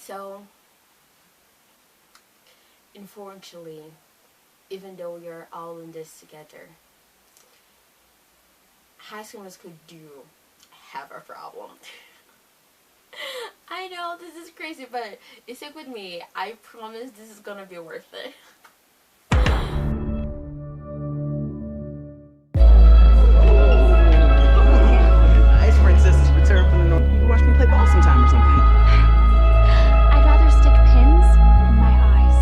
So, unfortunately, even though you're all in this together, high schoolers could do have a problem. I know this is crazy, but stick with me. I promise this is gonna be worth it. Nice princess return from the north. You watch me play ball sometime or something. I'd rather stick pins in my eyes.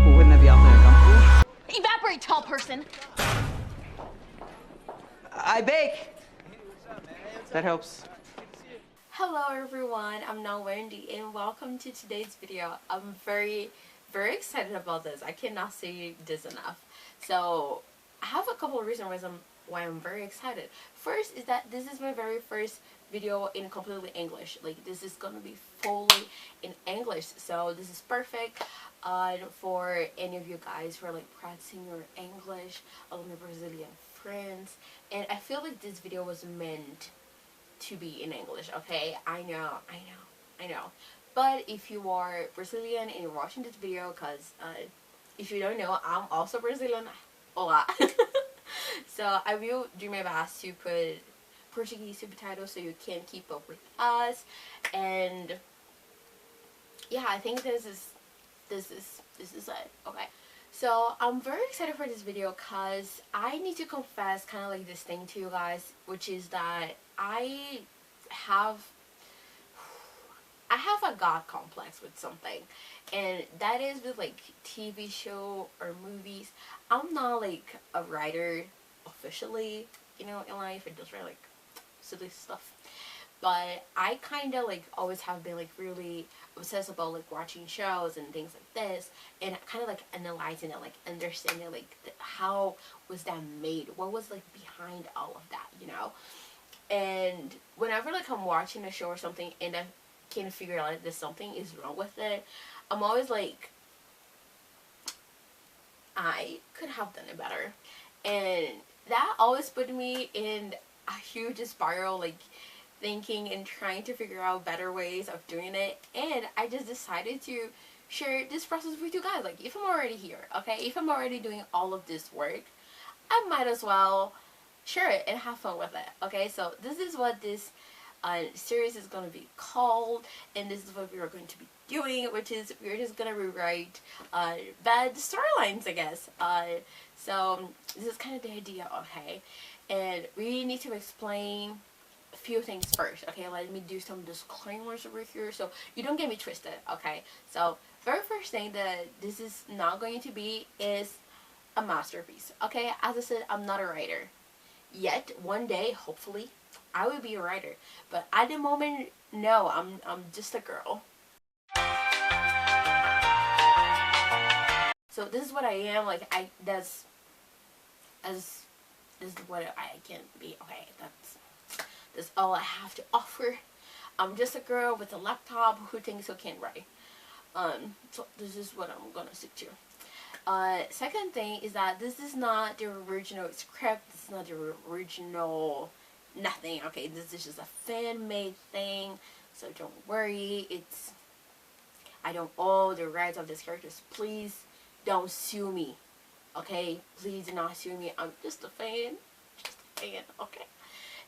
Well, wouldn't that be awfully uncomfortable? Evaporate, tall person. I bake. That helps. Hello everyone, I'm now Wendy and welcome to today's video. I'm very excited about this. I cannot say this enough. So I have a couple of reasons why I'm very excited. First is that this is my very first video in completely English. Like, this is gonna be fully in English, so this is perfect for any of you guys who are like practicing your English, all my Brazilian friends. And I feel like this video was meant to be in English, okay? I know. But if you are Brazilian and you're watching this video, because if you don't know, I'm also Brazilian. Olá. So I will do my best to put Portuguese subtitles so you can keep up with us. And yeah, I think this is it. Okay. So I'm very excited for this video because I need to confess kind of like this thing to you guys, which is that I have a god complex with something, and that is with like TV show or movies. I'm not like a writer officially, you know, in life. I just write like silly stuff, but I kind of like always have been like really obsessed about like watching shows and things like this, and kind of like analyzing it, like understanding like how was that made, what was like behind all of that, you know. And whenever like I'm watching a show or something and I can figure out that something is wrong with it, I'm always like, I could have done it better. And that always put me in a huge spiral, like thinking and trying to figure out better ways of doing it. And I just decided to share this process with you guys. Like, if I'm already here, okay, if I'm already doing all of this work, I might as well share it and have fun with it. Okay, so this is what this series is going to be called, and this is what we are going to be doing, which is we're just going to rewrite bad storylines, I guess. So this is kind of the idea, okay? And we need to explain a few things first, okay? Let me do some disclaimers over here so you don't get me twisted, okay? So very first thing that this is not going to be is a masterpiece, okay? As I said, I'm not a writer yet. One day, hopefully, I will be a writer, but at the moment, no, I'm just a girl. So this is what I am. Like, this is what I can be. Okay, that's all I have to offer. I'm just a girl with a laptop who thinks she can write. So this is what I'm gonna stick to. Second thing is that this is not the original script. This is not the original nothing. Okay, this is just a fan-made thing. So don't worry. I don't own the rights of these characters. Please don't sue me. Okay, please do not sue me. I'm just a fan. Okay.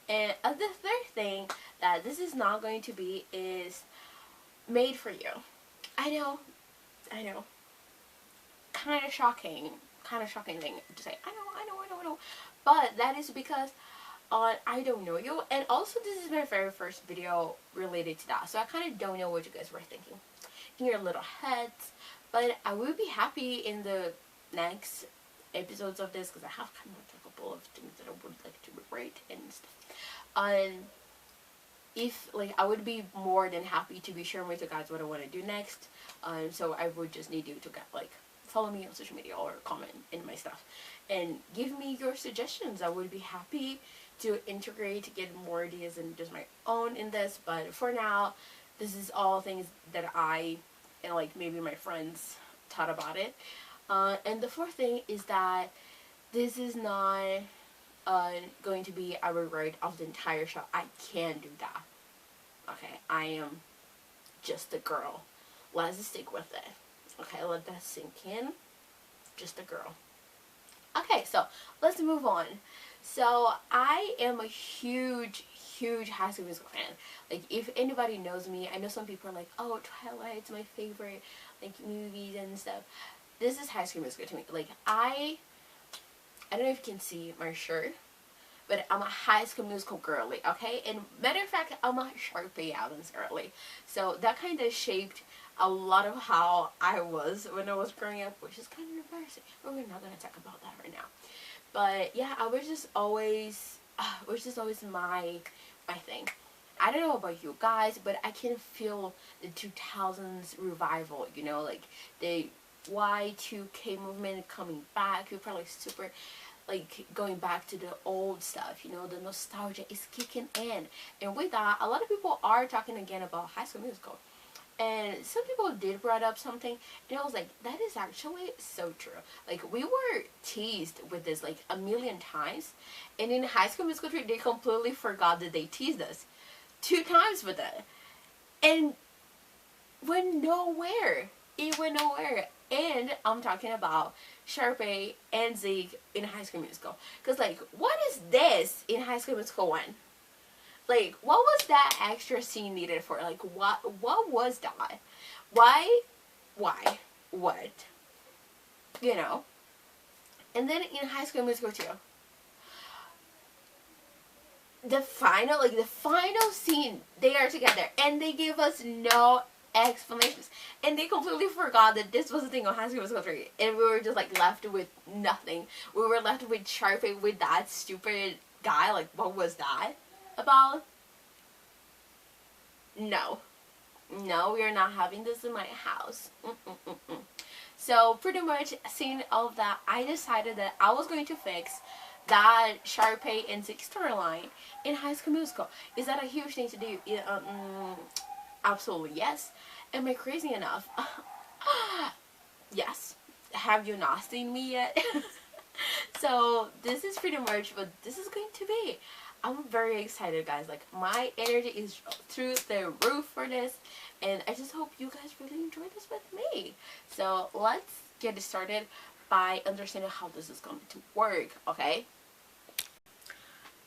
And the third thing that this is not going to be is made for you. I know. Kind of shocking thing to say. I know. But that is because I don't know you, and also this is my very first video related to that, so I kind of don't know what you guys were thinking in your little heads. But I will be happy in the next episodes of this, because I have kind of like a couple of things that I would like to rewrite and stuff. If like, I would be more than happy to be sharing with you guys what I want to do next. So I would just need you to get like follow me on social media or comment in my stuff and give me your suggestions. I would be happy to integrate, get more ideas and just my own in this. But for now, this is all things that I and like maybe my friends thought about it. And the fourth thing is that this is not going to be a rewrite of the entire show. I can't do that. Okay, I am just a girl. let's stick with it. Okay, let that sink in. Just a girl. Okay, so let's move on. So I am a huge High School Musical fan. Like, if anybody knows me, I know some people are like, oh, Twilight's my favorite, like, movies and stuff. This is High School Musical to me. Like, I don't know if you can see my shirt, but I'm a High School Musical girly, okay? And matter of fact, I'm a sharpay Adams girly. So that kind of shaped a lot of how I was when I was growing up, which is kind of embarrassing. But we're not going to talk about that right now. But yeah, I was just always, my thing. I don't know about you guys, but I can feel the 2000s revival, you know, like the Y2K movement coming back. People are like super, like, going back to the old stuff, you know, the nostalgia is kicking in. And with that, a lot of people are talking again about High School Musical. And some people did brought up something, and I was like, that is actually so true. Like, we were teased with this, like, a million times. And in High School Musical 3, they completely forgot that they teased us 2 times with it. And went nowhere. It went nowhere. And I'm talking about Sharpay and Zeke in High School Musical. Because, like, what is this in High School Musical 1? Like, what was that extra scene needed for? Like, what was that? Why? What? You know? And then in High School Musical 2, the final scene, they are together, and they give us no explanations. And they completely forgot that this was a thing on High School Musical 3. And we were just, like, left with nothing. We were left with Sharpay with that stupid guy. Like, what was that about? No, we are not having this in my house. So pretty much seeing all of that, I decided that I was going to fix that Sharpay and Zeke storyline in High School Musical. Is that a huge thing to do? Yeah, absolutely yes. Am I crazy enough? Yes. Have you not seen me yet? So this is pretty much what this is going to be. I'm very excited, guys. Like, my energy is through the roof for this, and I just hope you guys really enjoy this with me. So let's get it started by understanding how this is going to work, okay?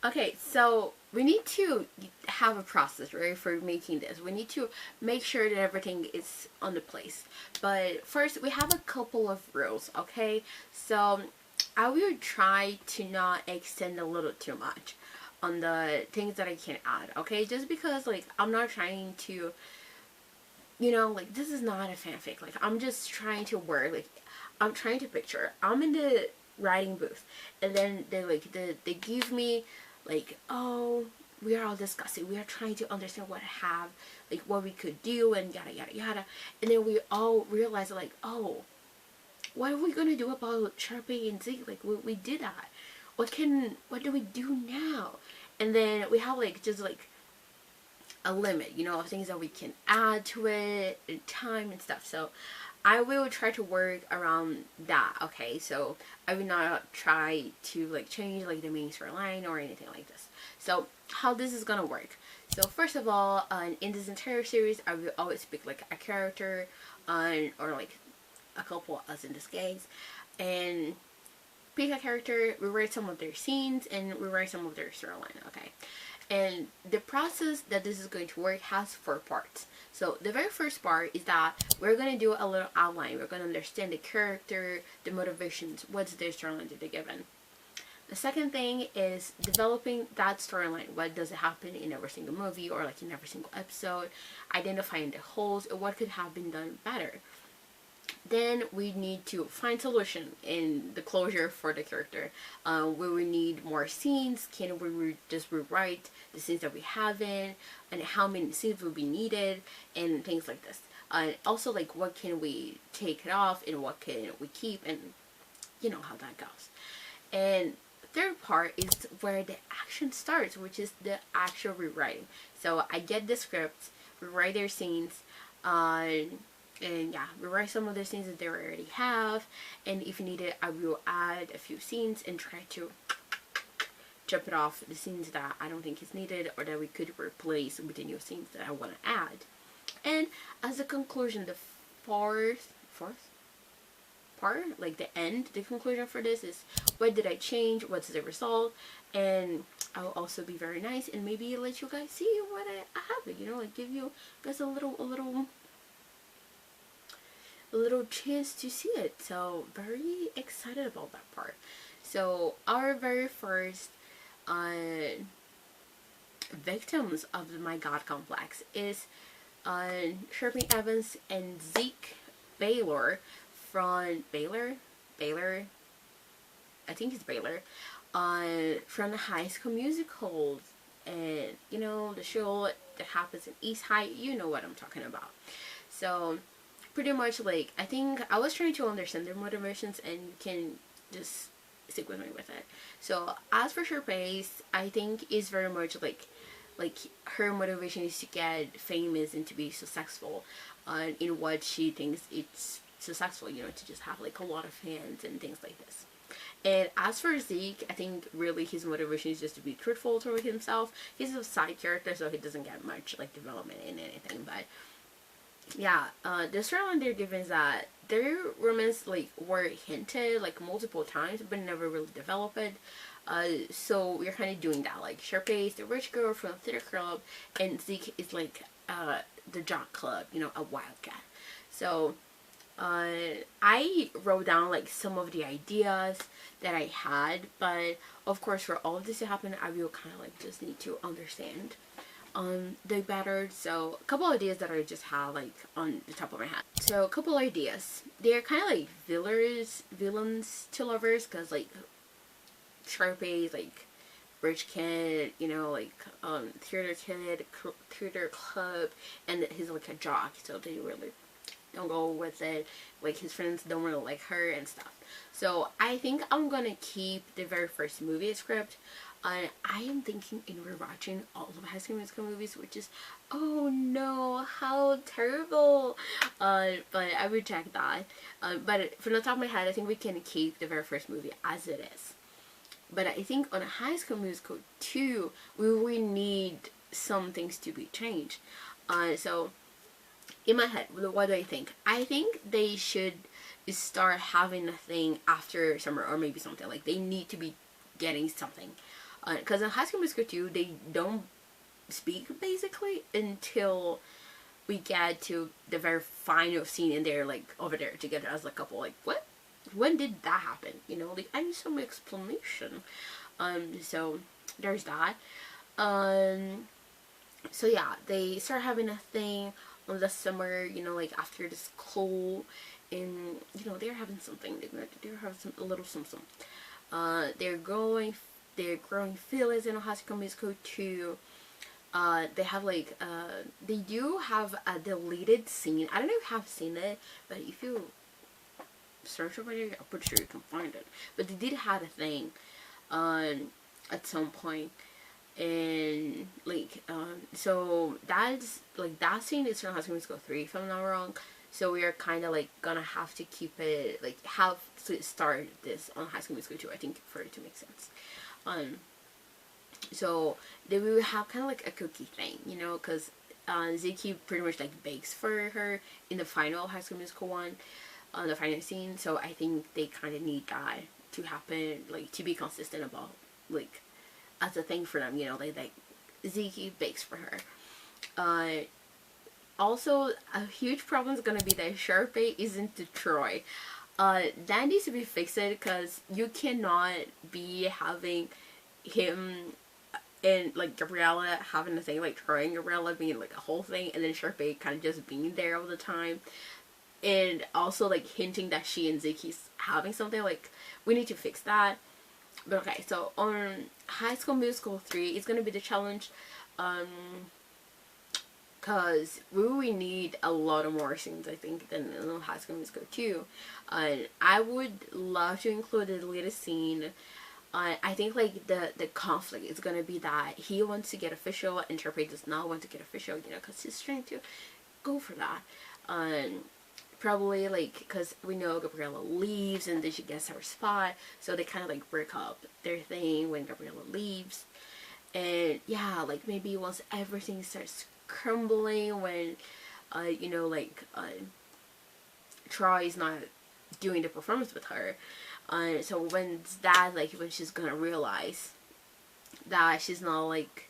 Okay, so we need to have a process, right, for making this. We need to make sure that everything is on the place. But first, we have a couple of rules, okay? So I will try to not extend a little too much on the things that I can add, okay? Just because, like, I'm not trying to, you know, like, this is not a fanfic. Like, I'm just trying to work. Like, I'm trying to picture. I'm in the writing booth, and then they give me, like, oh, we are all discussing. We are trying to understand what I have, like, what we could do, and yada, yada, yada. And then we all realize, like, oh, what are we going to do about Sharpay and Zeke? Like, we did that. What do we do now? And then we have, like, just, like, a limit, you know, of things that we can add to it, and time and stuff. So I will try to work around that, okay? So I will not try to, like, change, like, the main storyline or anything like this. So how this is gonna work. So first of all, in this entire series, I will always pick, like, a character, or, like, a couple, as in this case, and pick a character, rewrite some of their scenes, and rewrite some of their storyline, okay? And the process that this is going to work has 4 parts. So the very first part is that we're going to do a little outline. We're going to understand the character, the motivations, what's their storyline that they're given. The second thing is developing that storyline. What does it happen in every single movie, or, like, in every single episode? Identifying the holes, or what could have been done better. Then we need to find solution in the closure for the character. Where we need more scenes, can we just rewrite the scenes that we have in, and how many scenes will be needed, and things like this. Also, like, what can we take it off, and what can we keep, and you know how that goes. And third part is where the action starts, which is the actual rewriting. So I get the script, rewrite their scenes, and yeah, rewrite some of the scenes that they already have, and if needed, I will add a few scenes and try to jump it off the scenes that I don't think is needed, or that we could replace with the new scenes that I want to add. And as a conclusion, the fourth part, like the end, the conclusion for this is what did I change, what's the result, and I'll also be very nice and maybe let you guys see what I have, you know, like give you guys a little chance to see it. So very excited about that part. So our very first victims of my God complex is Sharpay Evans and Zeke Baylor from Baylor, I think it's Baylor, from the High School Musical, and you know the show that happens in East High. You know what I'm talking about. So pretty much, like, I think I was trying to understand their motivations, and you can just stick with me with it. So as for Sharpay's, I think is very much like her motivation is to get famous and to be successful in what she thinks it's successful, you know, to just have like a lot of fans and things like this. And as for Zeke, I think really his motivation is just to be truthful toward himself. He's a side character, so he doesn't get much like development in anything. But yeah, the storyline they're given is that their romance like were hinted like multiple times, but never really developed. So we're kind of doing that. Like Sharpay is the rich girl from the theater club, and Zeke is like the jock club, you know, a wildcat. So I wrote down like some of the ideas that I had, but of course for all of this to happen, I will kind of like just need to understand the better. So a couple ideas that I just have like on the top of my head. So a couple ideas. They're kind of like villains to lovers, because like Sharpay is like rich kid, you know, like theater kid, theater club, and he's like a jock, so they really don't go with it. Like his friends don't really like her and stuff. So I think I'm gonna keep the very first movie script. I am thinking in rewatching all of High School Musical movies, which is, oh no, how terrible. But I would check that. But from the top of my head, I think we can keep the very first movie as it is. But I think on High School Musical 2, we will need some things to be changed. So in my head, what do I think? I think they should start having a thing after summer, or maybe something. Like they need to be getting something. Because in High School Musical 2, they don't speak basically until we get to the very final scene, and they're like over there together as a couple. Like, what? When did that happen? You know, like I need some explanation. So there's that. So yeah, they start having a thing on the summer, you know, like after the school, and you know they're having something. They're having a little something. They're growing feelings in High School Musical 2. They have like they do have a deleted scene. I don't know if you have seen it, but if you search over there, I'm pretty sure you can find it. But they did have a thing at some point, and like so that's like that scene is from High School Musical 3, if I'm not wrong. So we are kind of like gonna have to keep it, like have to start this on High School Musical 2, I think, for it to make sense. So they will have kind of like a cookie thing, you know, because Zeke pretty much like bakes for her in the final High School Musical 1, the final scene. So I think they kind of need that to happen, like to be consistent about like as a thing for them, you know, like Zeke bakes for her. Also, a huge problem is gonna be that Sharpay isn't Troy. That needs to be fixed, because you cannot be having him and like Gabriella having a thing, like Troy and Gabriella being like a whole thing, and then Sharpay kind of just being there all the time, and also like hinting that she and Zeke's having something. Like we need to fix that. But okay, so on High School Musical 3, it's gonna be the challenge. Because we need a lot of more scenes, I think, than in High School Musical 2. I would love to include the latest scene. I think like the conflict is gonna be that he wants to get official and Sharpay does not want to get official, you know, because he's trying to go for that. Probably like because we know Gabriella leaves and then she gets her spot, so they kind of like break up their thing when Gabriella leaves. And yeah, like maybe once everything starts crumbling, when you know, like Troy is not doing the performance with her. So when's that, like, when she's gonna realize that she's not like,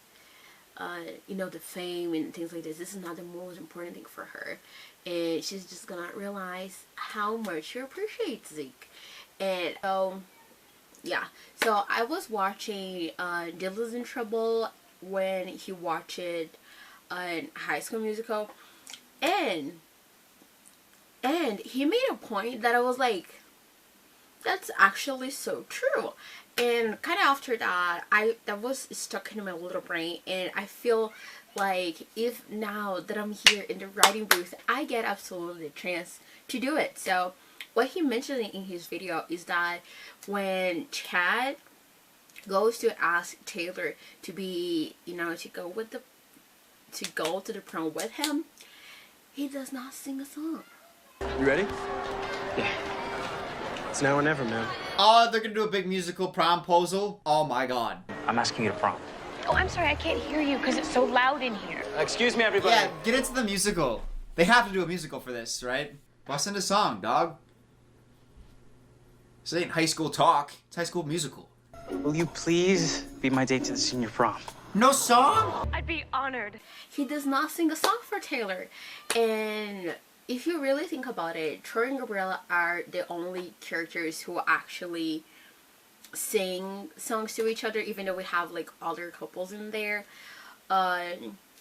the fame and things like this is not the most important thing for her, and she's just gonna realize how much she appreciates Zeke. And yeah, so I was watching Dylan's in Trouble when he watched High School Musical, and he made a point that I was like, that's actually so true. And kind of after that, that was stuck in my little brain, and I feel like if now that I'm here in the writing booth, I get absolutely a chance to do it. So what he mentioned in his video is that when Chad goes to ask Taylor to be, to go to the prom with him, he does not sing a song. You ready? Yeah. It's now or never, man. Oh, they're gonna do a big musical promposal? Oh my god. I'm asking you to prom. Oh, I'm sorry, I can't hear you because it's so loud in here. Excuse me, everybody. Yeah, get into the musical. They have to do a musical for this, right? Bust into song, dog. This ain't high school talk. It's high school musical. Will you please be my date to the senior prom? No song? I'd be honored. He does not sing a song for Taylor. And if you really think about it, Troy and Gabriella are the only characters who actually sing songs to each other, even though we have like other couples in there.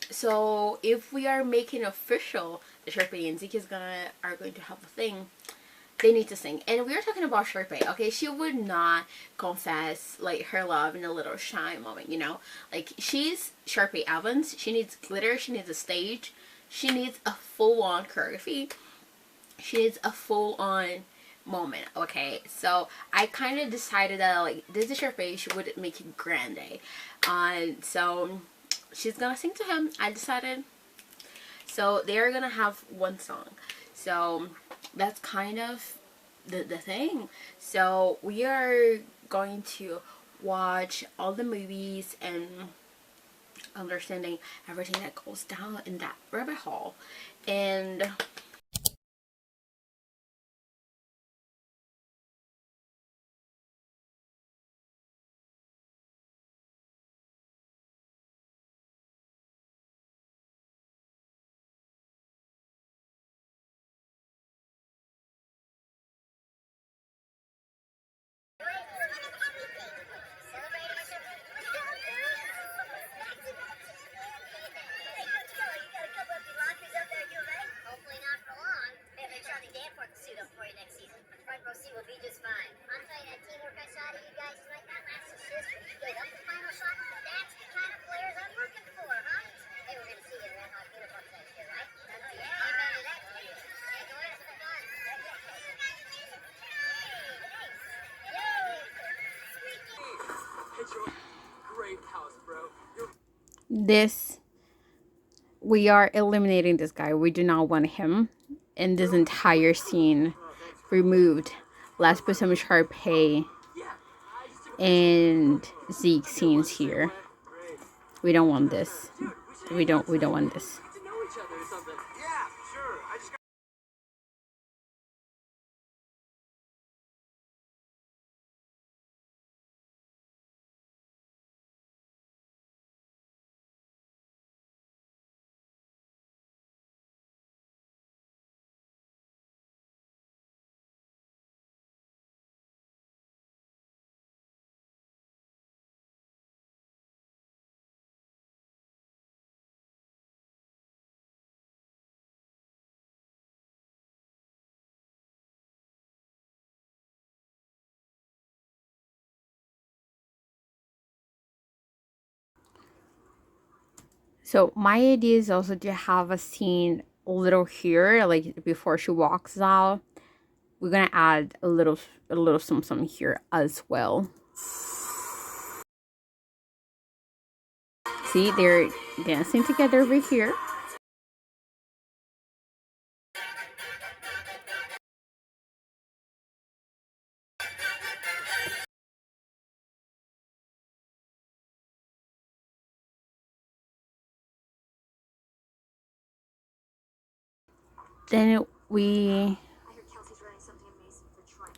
So if we are making official the Sharpay and Zeke are going to have a thing, they need to sing. And we are talking about Sharpay, okay? She would not confess like her love in a little shy moment, like she's Sharpay Evans. She needs glitter, she needs a stage, she needs a full-on choreography, she needs a full-on moment, okay? So I kind of decided that like this is Sharpay, she would make it grande. So she's gonna sing to him, I decided. So they're gonna have one song. So that's kind of the thing. So we are going to watch all the movies and understanding everything that goes down in that rabbit hole. And this, we are eliminating this guy. We do not want him in this entire scene. Removed. Let's put some Sharpay and Zeke scenes here. We don't want this. We don't want this. So my idea is also to have a scene a little here, like before she walks out. We're gonna add a little some here as well. See, they're dancing together over here. Then we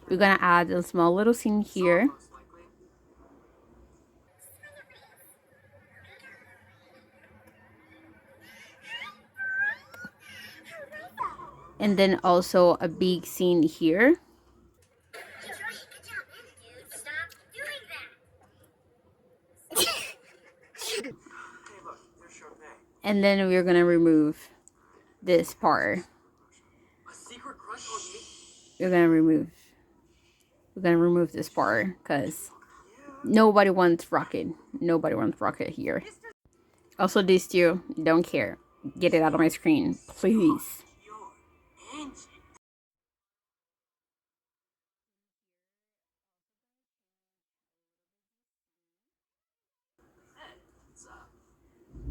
We're gonna add a small little scene here. And then also a big scene here. And then we're gonna remove this part. We're gonna remove this part because nobody wants Rocket. Nobody wants Rocket here. Also, these two don't care. Get it out of my screen, please.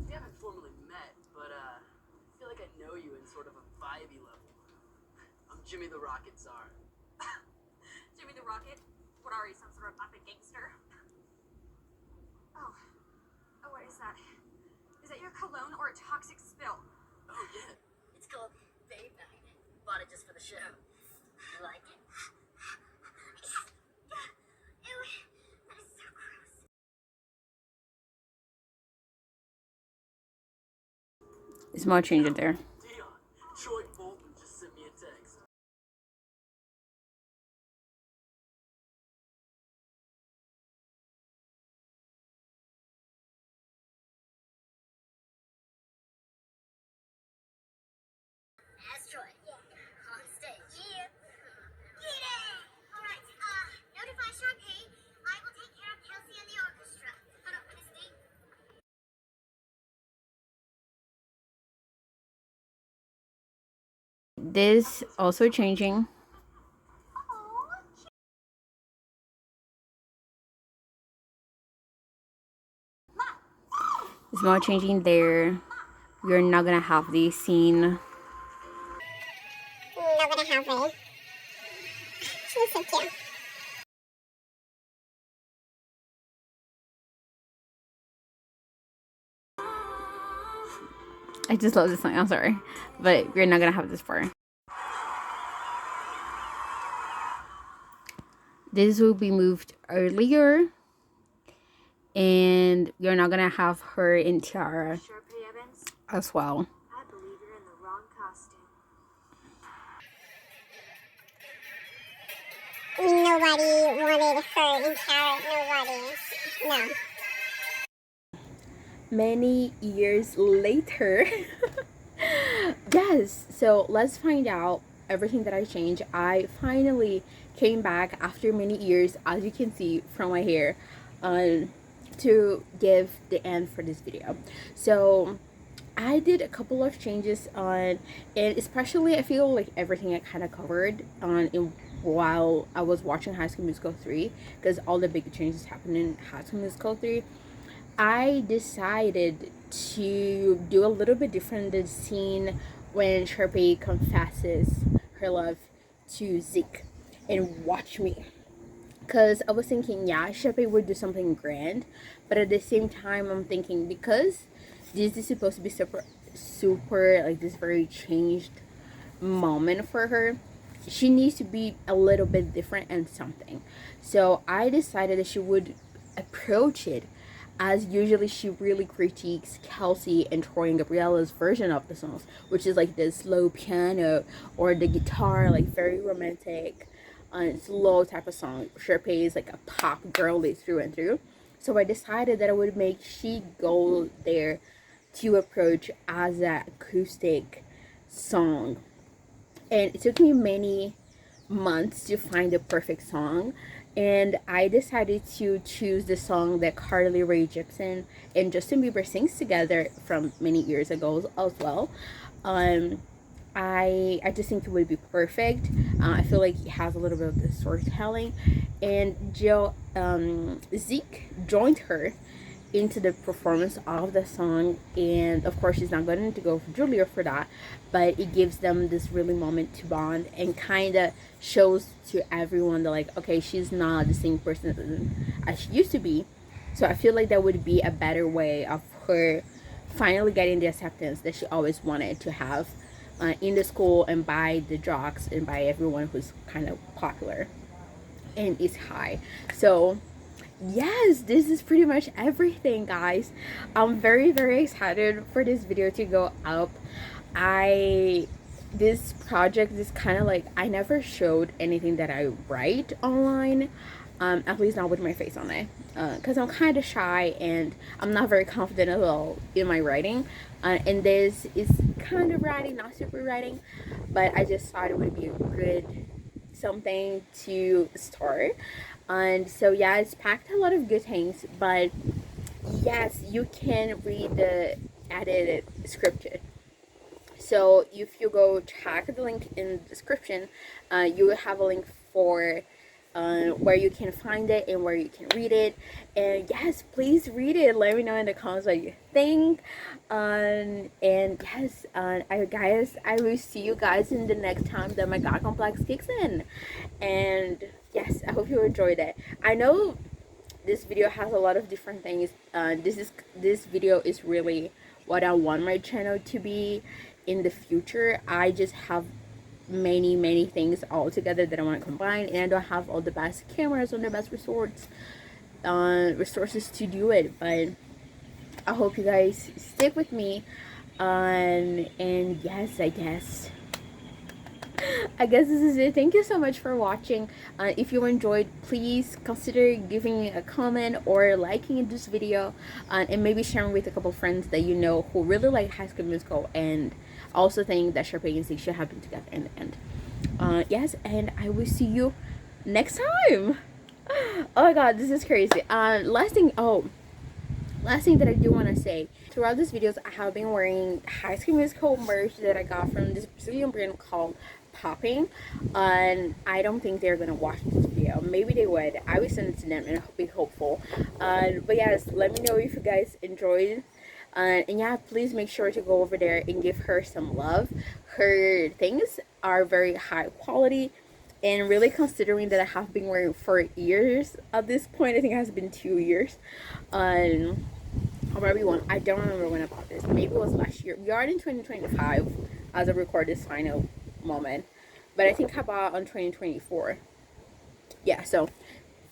We haven't formally met, but I feel like I know you in sort of a vibey level. I'm Jimmy the Rocket Czar. Jimmy the Rocket? What are you, some sort of Muppet gangster? Oh, what is that? Is that your cologne or a toxic spill? Oh yeah. It's called Babe Night. Bought it just for the show. You like it? Ew, that is so gross. Small change it there. Dion, Troy Bolton just sent me a text. That's Troy. On stage. Yeah. Alright, notify Sharpay. I will take care of Kelsey and the orchestra. Hold up, Misty. This also changing. Small changing there. We're not gonna have this scene. Not gonna have it. She's so cute. I just love this song. I'm sorry, but we're not gonna have this part. This will be moved earlier, and you're not gonna have her in tiara Sharpay Evans, as well. I believe you're in the wrong costume. Nobody wanted her in carrot. Nobody. No. Many years later. Yes, so let's find out everything that I changed. I finally came back after many years, as you can see from my hair, to give the end for this video. So I did a couple of changes on, and especially I feel like everything I kind of covered on while I was watching High School Musical 3, because all the big changes happened in High School Musical 3. I decided to do a little bit different the scene when Sharpay confesses her love to Zeke and Watch Me. Because I was thinking, yeah, Sharpay would do something grand, but at the same time, I'm thinking because this is supposed to be super, like this very changed moment for her, she needs to be a little bit different and something. So I decided that she would approach it as usually she really critiques Kelsey and Troy and Gabriella's version of the songs, which is like the slow piano or the guitar, like very romantic, slow type of song. Sharpay is like a pop girly through and through. So I decided that I would make she go there to approach as an acoustic song. And it took me many months to find the perfect song, and I decided to choose the song that Carly Rae Jepsen and Justin Bieber sings together from many years ago as well. I just think it would be perfect. I feel like it has a little bit of the storytelling, and Zeke joined her into the performance of the song, and of course she's not going to go for Julia for that, but it gives them this really moment to bond and kind of shows to everyone that like, okay, she's not the same person as she used to be. So I feel like that would be a better way of her finally getting the acceptance that she always wanted to have in the school and by the jocks and by everyone who's kind of popular. and is high. So yes, this is pretty much everything, guys. I'm very excited for this video to go up. This project is kind of like, I never showed anything that I write online, at least not with my face on it, because I'm kind of shy and I'm not very confident at all in my writing, and this is kind of writing, not super writing, but I just thought it would be a good something to start. And so yeah, it's packed a lot of good things, but yes, you can read the edited scripted. So if you go check the link in the description, you will have a link for where you can find it and where you can read it. And yes, please read it. Let me know in the comments what you think. And yes, I will see you guys in the next time that my God complex kicks in. And yes, I hope you enjoyed it. I know this video has a lot of different things. This video is really what I want my channel to be in the future. I just have many things all together that I want to combine, and I don't have all the best cameras or the best resources to do it, but I hope you guys stick with me. And yes, I guess this is it. Thank you so much for watching. If you enjoyed, please consider giving me a comment or liking this video, and maybe sharing with a couple friends that you know who really like High School Musical and also think that Sharpay and Zeke should happen together in the end. Yes, and I will see you next time. Oh my god, this is crazy. Last thing that I do want to say, throughout these videos I have been wearing High School Musical merch that I got from this Brazilian brand called Popping, and I don't think they're gonna watch this video. Maybe they would. I will send it to them and be hopeful. But yes, let me know if you guys enjoyed. And yeah, please make sure to go over there and give her some love. Her things are very high quality, and really considering that I have been wearing for years at this point. I think it has been 2 years. Or maybe one. I don't remember when I bought this. Maybe it was last year. We are in 2025 as I record this final moment, but I think I bought on 2024. Yeah, so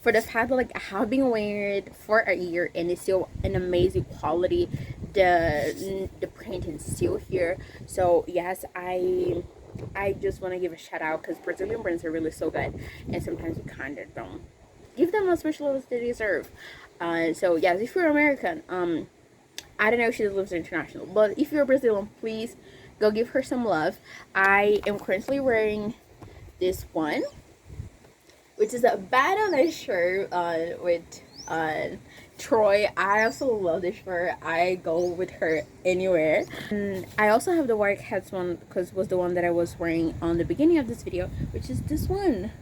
for the fact that like I have been wearing it for a year and it's still an amazing quality, the print is still here. So yes, I just want to give a shout out, because Brazilian brands are really so good, and sometimes we kind of don't give them as much love as they deserve. So yes, if you're American, I don't know if she lives international, but if you're Brazilian, please go give her some love. I am currently wearing this one, which is a bandana shirt with Troy. I also love this shirt. I go with her anywhere. And I also have the white hats one, because it was the one that I was wearing on the beginning of this video, which is this one.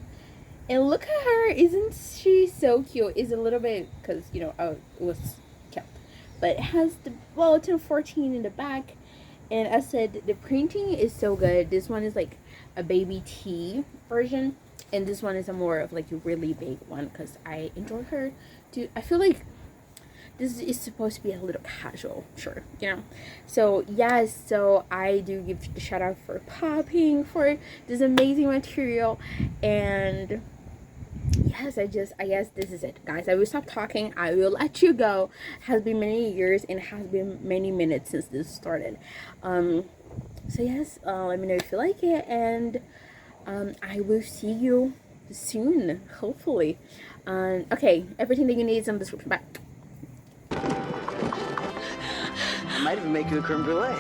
And look at her, isn't she so cute? It's a little bit, because you know, it was kept, but it has the bulletin 14 in the back. And as I said, the printing is so good. This one is like a baby tee version, and this one is a more of like a really big one, because I enjoy her too. I feel like this is supposed to be a little casual, sure, you know. So yes, so I do give the shout out for Popping for this amazing material. And yes, I guess this is it, guys. I will stop talking. I will let you go. It has been many years and has been many minutes since this started. So yes, let me know if you like it, and I will see you soon, hopefully. Okay, everything that you need is in the description. Bye. I might even make you a creme brulee.